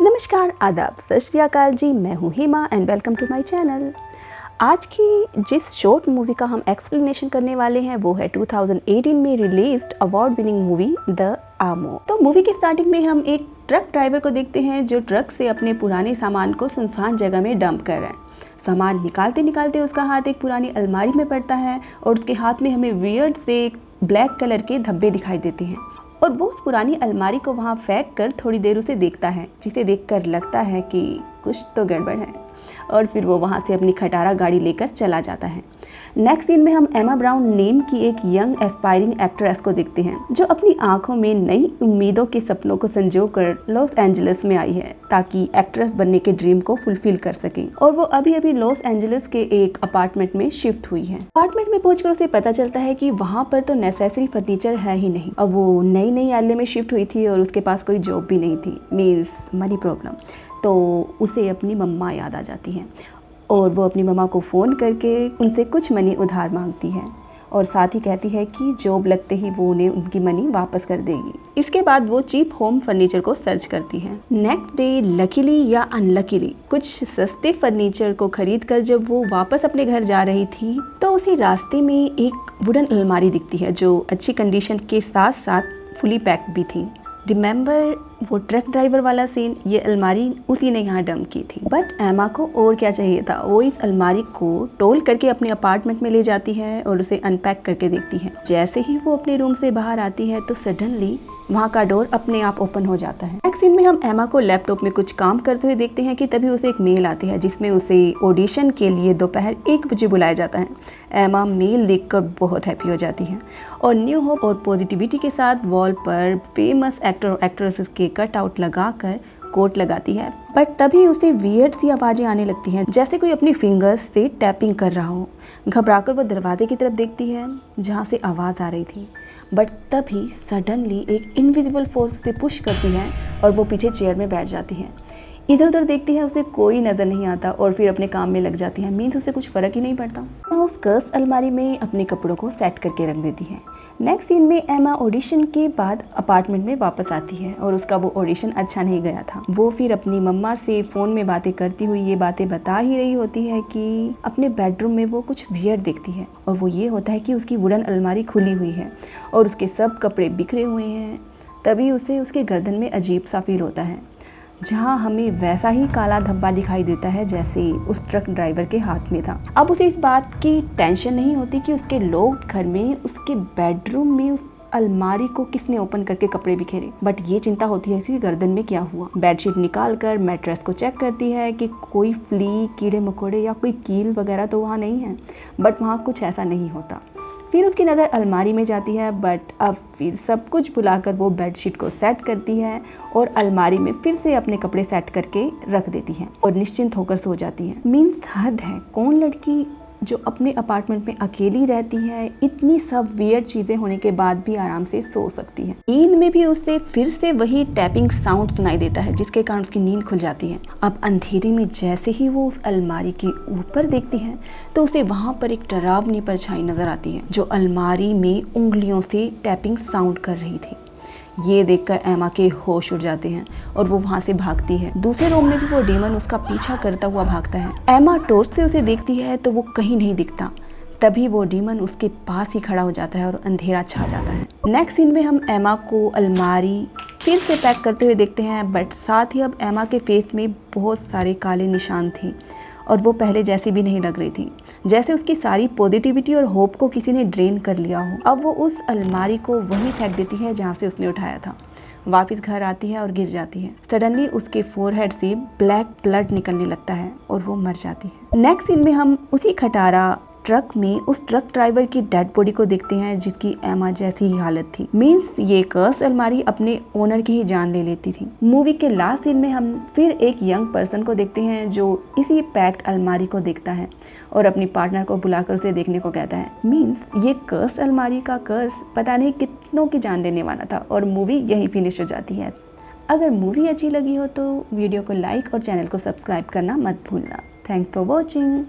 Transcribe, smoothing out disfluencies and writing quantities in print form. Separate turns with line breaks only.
नमस्कार, आदाब, सत श्री अकाल जी। मैं हूँ Hema and welcome to my channel. आज की जिस शॉर्ट मूवी का हम एक्सप्लेनेशन करने वाले हैं वो है 2018 में released award winning movie the आमो। तो मूवी के स्टार्टिंग में हम एक ट्रक ड्राइवर को देखते हैं जो ट्रक से अपने पुराने सामान को सुनसान जगह में डंप कर रहा है। सामान निकालते निकालते उसका हाथ एक पुरानी अलमारी में पड़ता है और उसके हाथ में हमें वियर्ड से ब्लैक कलर के धब्बे दिखाई देते हैं और वो उस पुरानी अलमारी को वहाँ फेंक कर थोड़ी देर उसे देखता है, जिसे देखकर लगता है कि कुछ तो गड़बड़ है और फिर वो वहाँ से अपनी खटारा गाड़ी लेकर चला जाता है। नेक्स्ट सीन में हम एमा ब्राउन नेम की एक यंग एस्पायरिंग एक्ट्रेस को देखते हैं जो अपनी आंखों में नई उम्मीदों के सपनों को संजो कर लॉस एंजलिस में आई है ताकि एक्ट्रेस बनने के ड्रीम को फुलफिल कर सके। और वो अभी अभी लॉस एंजलिस के एक अपार्टमेंट में शिफ्ट हुई है। अपार्टमेंट में पहुंचकर उसे पता चलता है कि वहाँ पर तो नेसेसरी फर्नीचर है ही नहीं। अब वो नई नई एलए में शिफ्ट हुई थी और उसके पास कोई जॉब भी नहीं थी, मीन्स मनी प्रॉब्लम। तो उसे अपनी मम्मा याद आ जाती है और वो अपनी मम्मा को फ़ोन करके उनसे कुछ मनी उधार मांगती है और साथ ही कहती है कि जॉब लगते ही वो उन्हें उनकी मनी वापस कर देगी। इसके बाद वो चीप होम फर्नीचर को सर्च करती है। नेक्स्ट डे लकीली या अनलकीली कुछ सस्ते फर्नीचर को खरीद कर जब वो वापस अपने घर जा रही थी तो उसे रास्ते में एक वुडन अलमारी दिखती है जो अच्छी कंडीशन के साथ साथ फुली पैक्ड भी थी। रिमेंबर वो ट्रक ड्राइवर वाला सीन, ये अलमारी उसी ने यहाँ डंप की थी। बट एमा को और क्या चाहिए था, वो इस अलमारी को टोल करके अपने अपार्टमेंट में ले जाती है और उसे अनपैक करके देखती है। जैसे ही वो अपने रूम से बाहर आती है तो सडनली वहाँ का डोर अपने आप ओपन हो जाता है। नेक्स्ट सीन में हम एमा को लैपटॉप में कुछ काम करते हुए देखते हैं कि तभी उसे एक मेल आती है जिसमें उसे ऑडिशन के लिए दोपहर 1 बजे बुलाया जाता है। एमा मेल देखकर बहुत हैप्पी हो जाती है और न्यू होप और पॉजिटिविटी के साथ वॉल पर फेमस एक्टर और एक्ट्रेसेस के कट आउट लगाकर कोट लगाती है। बट तभी उसे वियर्ड सी आवाज़ें आने लगती हैं जैसे कोई अपनी फिंगर्स से टैपिंग कर रहा हो। घबराकर वो दरवाजे की तरफ देखती है जहाँ से आवाज़ आ रही थी। बट तभी सडनली एक इनविजिबल फोर्स उसे पुश करती है और वो पीछे चेयर में बैठ जाती है। इधर उधर देखती है, उसे कोई नज़र नहीं आता और फिर अपने काम में लग जाती है। मीन्स उसे कुछ फ़र्क ही नहीं पड़ता। वह उस कर्स्ड अलमारी में अपने कपड़ों को सेट करके रख देती है। नेक्स्ट सीन में एमा ऑडिशन के बाद अपार्टमेंट में वापस आती है और उसका वो ऑडिशन अच्छा नहीं गया था। वो फिर अपनी मम्मा से फ़ोन में बातें करती हुई ये बातें बता ही रही होती है कि अपने बेडरूम में वो कुछ वियर्ड देखती है और वो ये होता है कि उसकी वुडन अलमारी खुली हुई है और उसके सब कपड़े बिखरे हुए हैं। तभी उसे उसके गर्दन में अजीब सा फील होता है जहाँ हमें वैसा ही काला धब्बा दिखाई देता है जैसे उस ट्रक ड्राइवर के हाथ में था। अब उसे इस बात की टेंशन नहीं होती कि उसके लोग घर में उसके बेडरूम में उस अलमारी को किसने ओपन करके कपड़े बिखेरे, बट ये चिंता होती है इसकी गर्दन में क्या हुआ। बेडशीट निकाल कर मैट्रेस को चेक करती है कि कोई फ्ली, कीड़े मकोड़े या कोई कील वगैरह तो वहाँ नहीं है, बट वहाँ कुछ ऐसा नहीं होता। फिर उसकी नज़र अलमारी में जाती है बट अब फिर सब कुछ भुलाकर वो बेडशीट को सेट करती है और अलमारी में फिर से अपने कपड़े सेट करके रख देती है और निश्चिंत होकर सो जाती है। मीन्स हद है, कौन लड़की जो अपने अपार्टमेंट में अकेली रहती है इतनी सब वियर्ड चीज़ें होने के बाद भी आराम से सो सकती है। नींद में भी उसे फिर से वही टैपिंग साउंड सुनाई देता है जिसके कारण उसकी नींद खुल जाती है। अब अंधेरे में जैसे ही वो उस अलमारी के ऊपर देखती है तो उसे वहाँ पर एक डरावनी परछाई नजर आती है जो अलमारी में उंगलियों से टैपिंग साउंड कर रही थी। ये देखकर एमा के होश उड़ जाते हैं और वो वहाँ से भागती है। दूसरे रूम में भी वो डीमन उसका पीछा करता हुआ भागता है। एमा टॉर्च से उसे देखती है तो वो कहीं नहीं दिखता। तभी वो डीमन उसके पास ही खड़ा हो जाता है और अंधेरा छा जाता है। नेक्स्ट सीन में हम एमा को अलमारी फिर से पैक करते हुए देखते हैं बट साथ ही अब एमा के फेस में बहुत सारे काले निशान थे और वो पहले जैसी भी नहीं लग रही थी, जैसे उसकी सारी पॉजिटिविटी और होप को किसी ने ड्रेन कर लिया हो। अब वो उस अलमारी को वहीं फेंक देती है जहाँ से उसने उठाया था। वापस घर आती है और गिर जाती है। सडनली उसके फोरहेड से ब्लैक ब्लड निकलने लगता है और वो मर जाती है। नेक्स्ट सीन में हम उसी खटारा ट्रक में उस ट्रक ड्राइवर की डेड बॉडी को देखते हैं जिसकी एमा जैसी ही हालत थी। मीन्स ये कर्स्ड अलमारी अपने ओनर की ही जान ले लेती थी। मूवी के लास्ट सीन में हम फिर एक यंग पर्सन को देखते हैं जो इसी पैक्ड अलमारी को देखता है और अपनी पार्टनर को बुलाकर उसे देखने को कहता है। मीन्स ये कर्स्ड अलमारी का कर्स पता नहीं कितनों की जान लेने वाला था और मूवी यही फिनिश हो जाती है। अगर मूवी अच्छी लगी हो तो वीडियो को लाइक और चैनल को सब्सक्राइब करना मत भूलना। Thanks for watching.